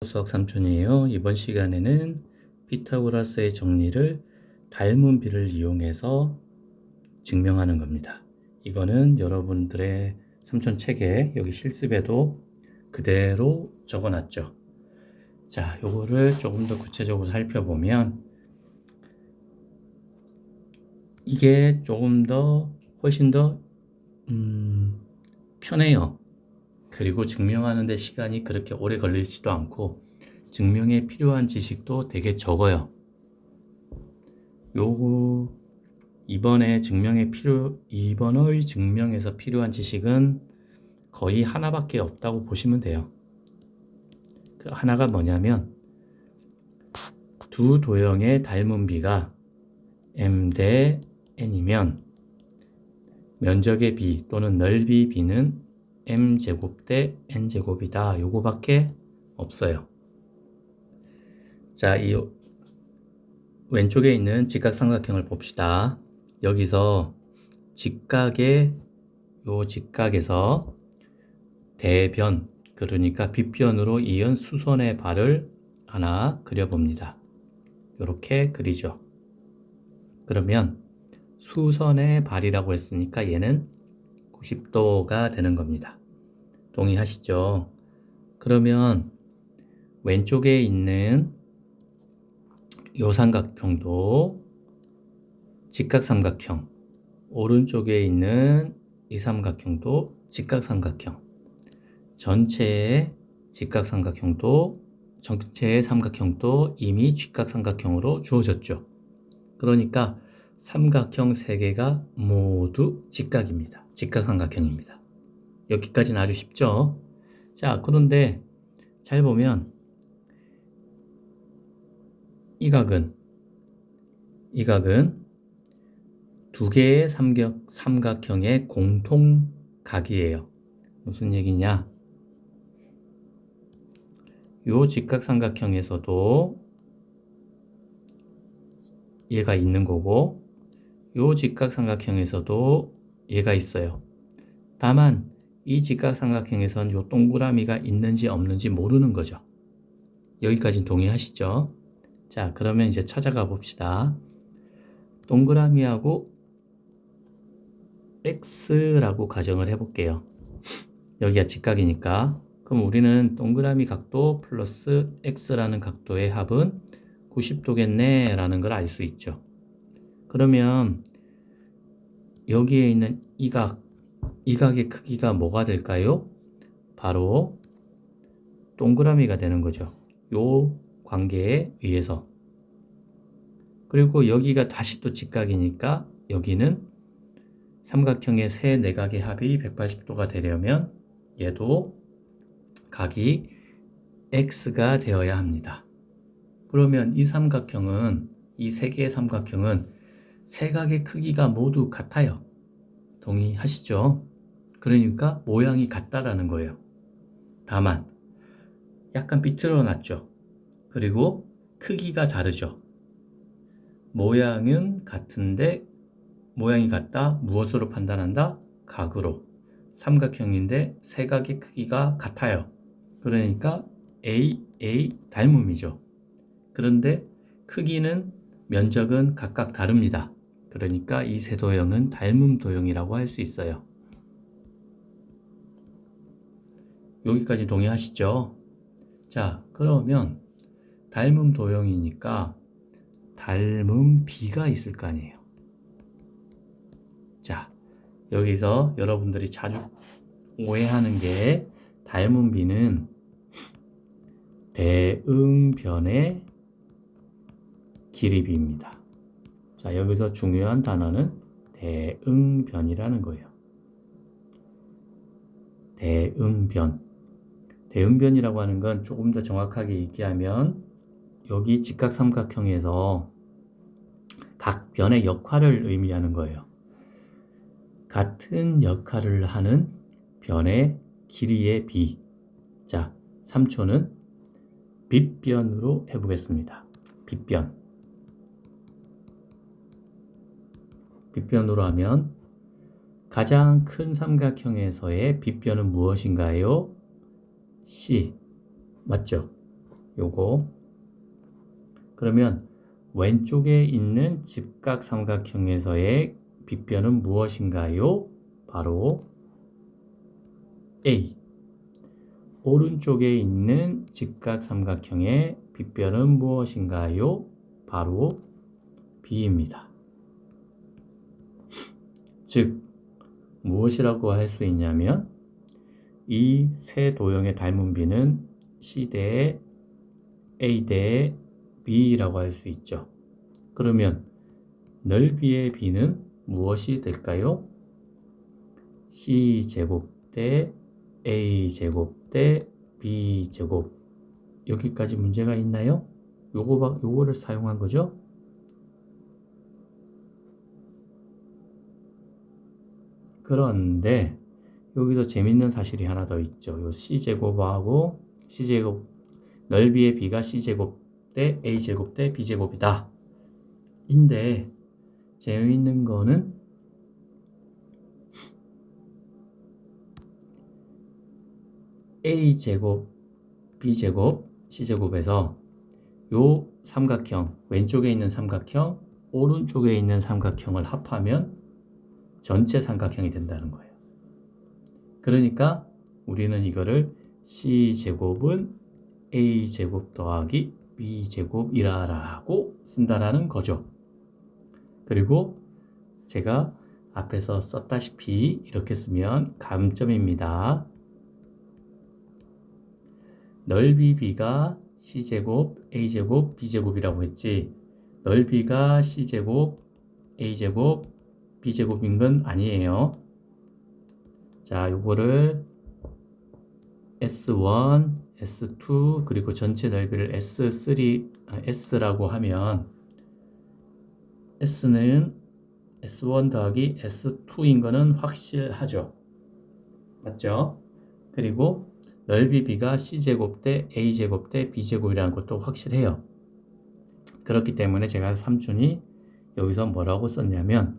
수학 삼촌이에요. 이번 시간에는 피타고라스의 정리를 닮은 비를 이용해서 증명하는 겁니다. 이거는 여러분들의 삼촌 책에 여기 실습에도 그대로 적어놨죠. 자, 요거를 조금 더 구체적으로 살펴보면 이게 조금 더 훨씬 더 편해요. 그리고 증명하는 데 시간이 그렇게 오래 걸리지도 않고 증명에 필요한 지식도 되게 적어요. 요거 이번의 증명에서 필요한 지식은 거의 하나밖에 없다고 보시면 돼요. 그 하나가 뭐냐면 두 도형의 닮은 비가 m 대 n이면 면적의 비 또는 넓이 b는 m제곱 대 n제곱이다. 요거밖에 없어요. 자, 이 왼쪽에 있는 직각삼각형을 봅시다. 여기서 직각에서 대변, 그러니까 빗변으로 이은 수선의 발을 하나 그려봅니다. 이렇게 그리죠. 그러면 수선의 발이라고 했으니까 얘는 90도가 되는 겁니다. 동의하시죠? 그러면 왼쪽에 있는 요 삼각형도 직각삼각형, 오른쪽에 있는 이 삼각형도 직각삼각형, 전체의 삼각형도 이미 직각삼각형으로 주어졌죠. 그러니까 삼각형 3개가 모두 직각입니다. 직각삼각형입니다. 여기까지는 아주 쉽죠? 자, 그런데 잘 보면 이 각은 두 개의 삼각형의 공통각이에요. 무슨 얘기냐? 요 직각삼각형에서도 얘가 있는 거고 요 직각삼각형에서도 얘가 있어요. 다만 이 직각삼각형에선 요 동그라미가 있는지 없는지 모르는 거죠. 여기까지 동의하시죠? 자, 그러면 이제 찾아가 봅시다. 동그라미하고 x라고 가정을 해볼게요. 여기가 직각이니까. 그럼 우리는 동그라미 각도 플러스 x라는 각도의 합은 90도겠네 라는 걸 알 수 있죠. 그러면 여기에 있는 이 각의 크기가 뭐가 될까요? 바로 동그라미가 되는 거죠. 요 관계에 의해서. 그리고 여기가 다시 또 직각이니까 여기는 삼각형의 세 내각의 합이 180도가 되려면 얘도 각이 x가 되어야 합니다. 그러면 이 세 개의 삼각형은 세 각의 크기가 모두 같아요. 동의하시죠? 그러니까 모양이 같다라는 거예요. 다만 약간 삐뚤어 놨죠. 그리고 크기가 다르죠. 모양은 같은데 모양이 같다. 무엇으로 판단한다? 각으로. 삼각형인데 세 각의 크기가 같아요. 그러니까 A 닮음이죠. 그런데 크기는 면적은 각각 다릅니다. 그러니까 이 세 도형은 닮음 도형이라고 할 수 있어요. 여기까지 동의하시죠? 자, 그러면 닮음 도형이니까 닮음 비가 있을 거 아니에요. 자, 여기서 여러분들이 자주 오해하는 게 닮은 비는 대응변의 길이비입니다. 자, 여기서 중요한 단어는 대응변이라는 거예요. 대응변이라고 하는 건 조금 더 정확하게 얘기하면 여기 직각삼각형에서 각 변의 역할을 의미하는 거예요. 같은 역할을 하는 변의 길이의 비. 자, 3초는 빗변으로 해보겠습니다. 빗변으로 하면 가장 큰 삼각형에서의 빗변은 무엇인가요? C. 맞죠? 요거. 그러면 왼쪽에 있는 직각삼각형에서의 빗변은 무엇인가요? 바로 A. 오른쪽에 있는 직각삼각형의 빗변은 무엇인가요? 바로 B입니다. 즉, 무엇이라고 할 수 있냐면 이 세 도형의 닮은 B는 C 대 A 대 B라고 할 수 있죠. 그러면 넓이의 B는 무엇이 될까요? C제곱 대 A제곱 대 B제곱. 여기까지 문제가 있나요? 요거를 사용한 거죠. 그런데 여기서 재밌는 사실이 하나 더 있죠. 요 C제곱하고 C제곱, 넓이의 B가 C제곱 대 A제곱 대 B제곱이다. 인데 재밌는 거는 A제곱, B제곱, C제곱에서 요 삼각형, 왼쪽에 있는 삼각형, 오른쪽에 있는 삼각형을 합하면 전체 삼각형이 된다는 거예요. 그러니까 우리는 이거를 C제곱은 A제곱 더하기 B제곱이라고 쓴다라는 거죠. 그리고 제가 앞에서 썼다시피 이렇게 쓰면 감점입니다. 넓이 B가 C제곱, A제곱, B제곱이라고 했지, 넓이가 C제곱, A제곱, B제곱인 건 아니에요. 자, 요거를 S1, S2, 그리고 전체 넓이를 S라고 하면 S는 S1 더하기 S2인 거는 확실하죠. 맞죠? 그리고 넓이 B가 C제곱 대 A제곱 대 B제곱이라는 것도 확실해요. 그렇기 때문에 제가 삼촌이 여기서 뭐라고 썼냐면,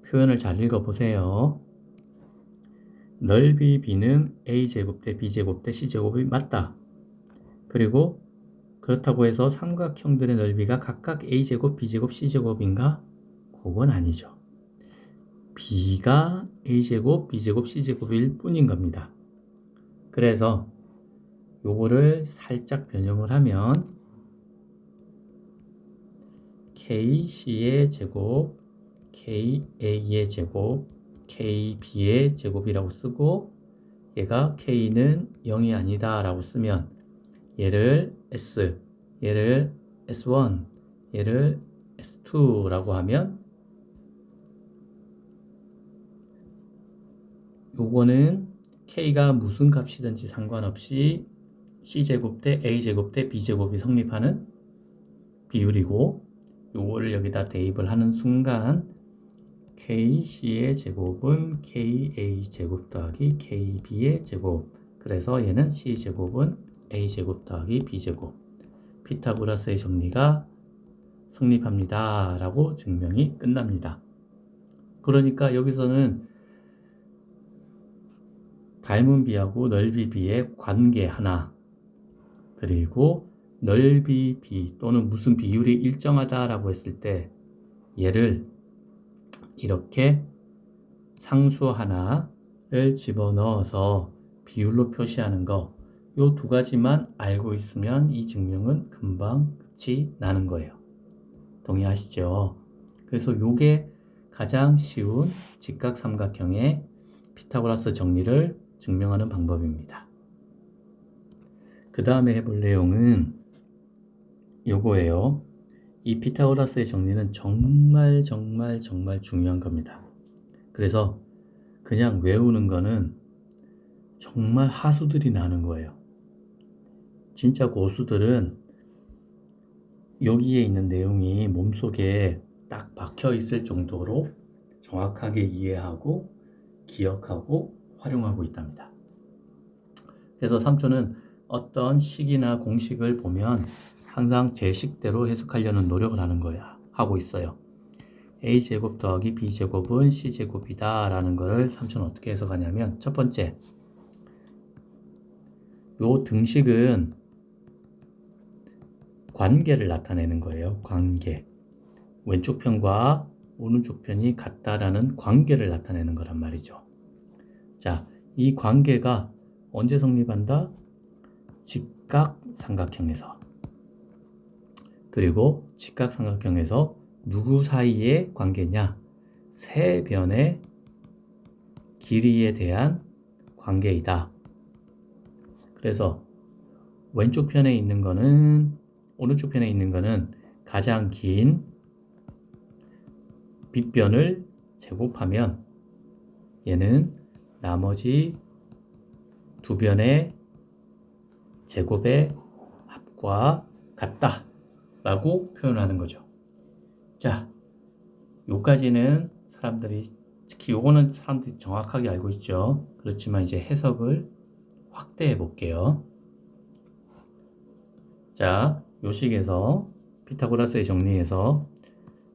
표현을 잘 읽어보세요. 넓이 B는 A제곱 대 B제곱 대 C제곱이 맞다. 그리고 그렇다고 해서 삼각형들의 넓이가 각각 A제곱, B제곱, C제곱인가? 그건 아니죠. B가 A제곱, B제곱, C제곱일 뿐인 겁니다. 그래서 요거를 살짝 변형을 하면 KC의 제곱, KA의 제곱, KB의 제곱이라고 쓰고, 얘가 K는 0이 아니다 라고 쓰면 얘를 S, 얘를 S1, 얘를 S2 라고 하면 요거는 K가 무슨 값이든지 상관없이 C제곱 대 A제곱 대 B제곱이 성립하는 비율이고, 요거를 여기다 대입을 하는 순간 KC의 제곱은 KA제곱 더하기 KB의 제곱. 그래서 얘는 C제곱은 A제곱 더하기 B제곱. 피타고라스의 정리가 성립합니다 라고 증명이 끝납니다. 그러니까 여기서는 닮은 B하고 넓이 B의 관계 하나, 그리고 넓이 B 또는 무슨 비율이 일정하다라고 했을 때 얘를 이렇게 상수 하나를 집어넣어서 비율로 표시하는 거, 요 두 가지만 알고 있으면 이 증명은 금방 끝이 나는 거예요. 동의하시죠? 그래서 요게 가장 쉬운 직각삼각형의 피타고라스 정리를 증명하는 방법입니다. 그 다음에 해볼 내용은 요거예요. 이 피타고라스의 정리는 정말 중요한 겁니다. 그래서 그냥 외우는 거는 정말 하수들이 나는 거예요. 진짜 고수들은 여기에 있는 내용이 몸속에 딱 박혀 있을 정도로 정확하게 이해하고 기억하고 활용하고 있답니다. 그래서 삼촌은 어떤 식이나 공식을 보면 항상 제 식대로 해석하려는 노력을 하고 있어요. A제곱 더하기 B제곱은 C제곱이다 라는 거를 삼촌은 어떻게 해석하냐면, 첫 번째, 요 등식은 관계를 나타내는 거예요. 관계. 왼쪽 편과 오른쪽 편이 같다라는 관계를 나타내는 거란 말이죠. 자, 이 관계가 언제 성립한다? 직각삼각형에서. 그리고 직각삼각형에서 누구 사이의 관계냐? 세 변의 길이에 대한 관계이다. 그래서 왼쪽 편에 있는 거는, 오른쪽 편에 있는 거는 가장 긴 빗변을 제곱하면 얘는 나머지 두 변의 제곱의 합과 같다 라고 표현하는 거죠. 자, 요까지는 사람들이, 특히 요거는 사람들이 정확하게 알고 있죠. 그렇지만 이제 해석을 확대해 볼게요. 자, 요 식에서 피타고라스의 정리에서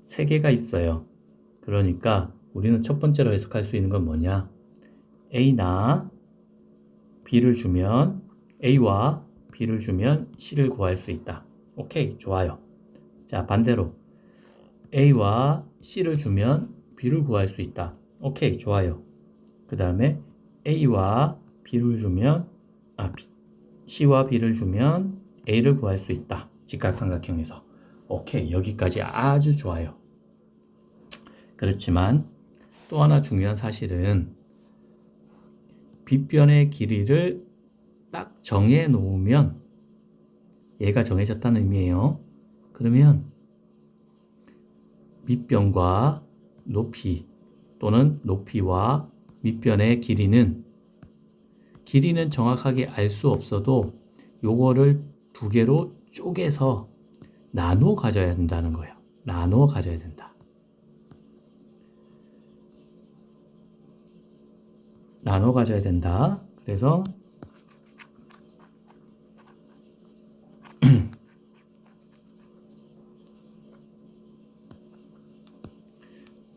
세 개가 있어요. 그러니까 우리는 첫 번째로 해석할 수 있는 건 뭐냐? A나 B를 주면, A와 B를 주면 C를 구할 수 있다. 오케이, 좋아요. 자, 반대로 A와 C를 주면 B를 구할 수 있다. 오케이, 좋아요. 그 다음에 A와 B를 주면, C와 B를 주면 A를 구할 수 있다. 직각삼각형에서. 오케이, 여기까지 아주 좋아요. 그렇지만 또 하나 중요한 사실은 빗변의 길이를 딱 정해 놓으면 얘가 정해졌다는 의미예요. 그러면 밑변과 높이 또는 높이와 밑변의 길이는 정확하게 알 수 없어도 요거를 두 개로 쪼개서 나눠 가져야 된다는 거예요. 나눠 가져야 된다. 나눠 가져야 된다. 그래서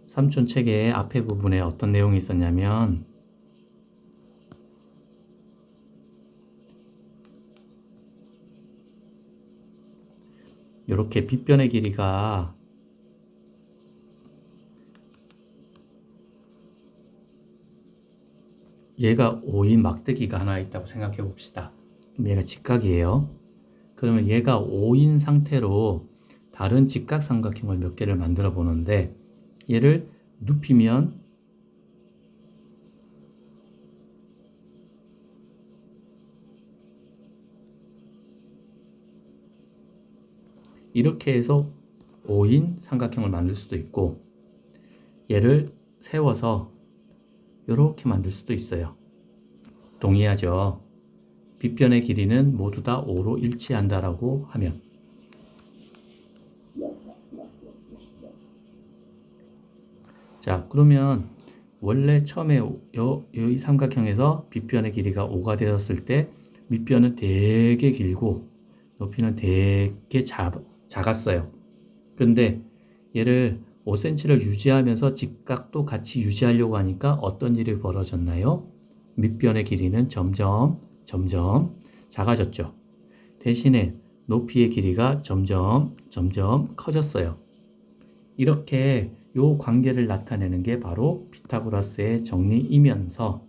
삼촌 책의 앞에 부분에 어떤 내용이 있었냐면 이렇게 빗변의 길이가 얘가 5인 막대기가 하나 있다고 생각해 봅시다. 그럼 얘가 직각이에요. 그러면 얘가 5인 상태로 다른 직각삼각형을 몇 개를 만들어 보는데 얘를 눕히면 이렇게 해서 5인 삼각형을 만들 수도 있고 얘를 세워서 이렇게 만들 수도 있어요. 동의하죠? 빗변의 길이는 모두 다 5로 일치한다라고 하면. 자, 그러면 원래 처음에 이 삼각형에서 빗변의 길이가 5가 되었을 때 밑변은 되게 길고 높이는 되게 작았어요. 근데 얘를 5cm를 유지하면서 직각도 같이 유지하려고 하니까 어떤 일이 벌어졌나요? 밑변의 길이는 점점 작아졌죠. 대신에 높이의 길이가 점점 커졌어요. 이렇게 요 관계를 나타내는 게 바로 피타고라스의 정리이면서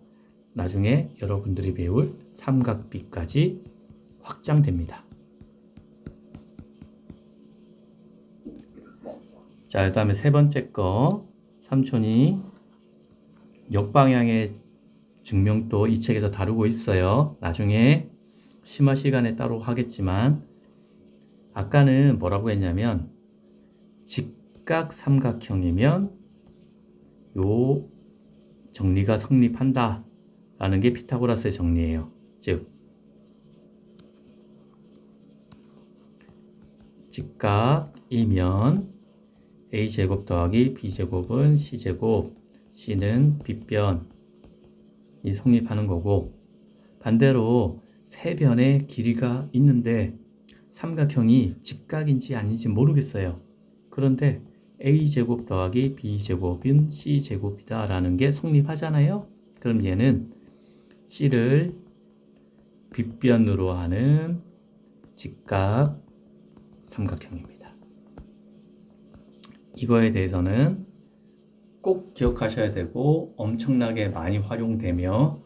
나중에 여러분들이 배울 삼각비까지 확장됩니다. 자, 그 다음에 세 번째 거, 삼촌이 역방향의 증명도 이 책에서 다루고 있어요. 나중에 심화 시간에 따로 하겠지만 아까는 뭐라고 했냐면 직각삼각형이면 요 정리가 성립한다 라는 게 피타고라스의 정리예요. 즉 직각이면 a제곱 더하기 b제곱은 c제곱, c는 빗변이 성립하는 거고, 반대로 세 변의 길이가 있는데 삼각형이 직각인지 아닌지 모르겠어요. 그런데 a제곱 더하기 b제곱인 c제곱이다 라는 게 성립하잖아요. 그럼 얘는 c를 빗변으로 하는 직각 삼각형입니다. 이거에 대해서는 꼭 기억하셔야 되고 엄청나게 많이 활용되며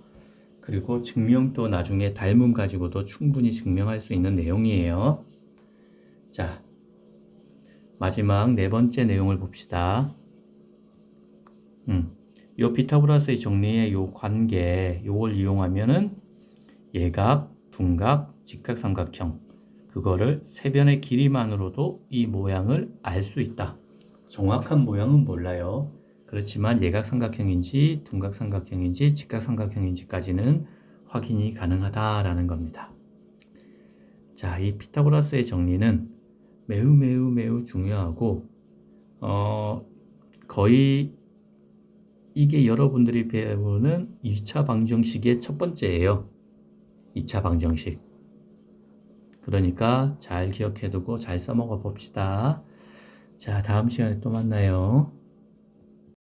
그리고 증명도 나중에 닮음 가지고도 충분히 증명할 수 있는 내용이에요. 자, 마지막 네 번째 내용을 봅시다. 요 피타고라스의 정리의 요 관계, 요걸 이용하면은 예각, 둔각, 직각삼각형 그거를 세변의 길이만으로도 이 모양을 알 수 있다. 정확한 모양은 몰라요. 그렇지만 예각삼각형인지 둔각삼각형인지 직각삼각형인지까지는 확인이 가능하다라는 겁니다. 자, 이 피타고라스의 정리는 매우 중요하고 거의 이게 여러분들이 배우는 2차 방정식의 첫 번째예요. 2차 방정식. 그러니까 잘 기억해두고 잘 써먹어 봅시다. 자, 다음 시간에 또 만나요.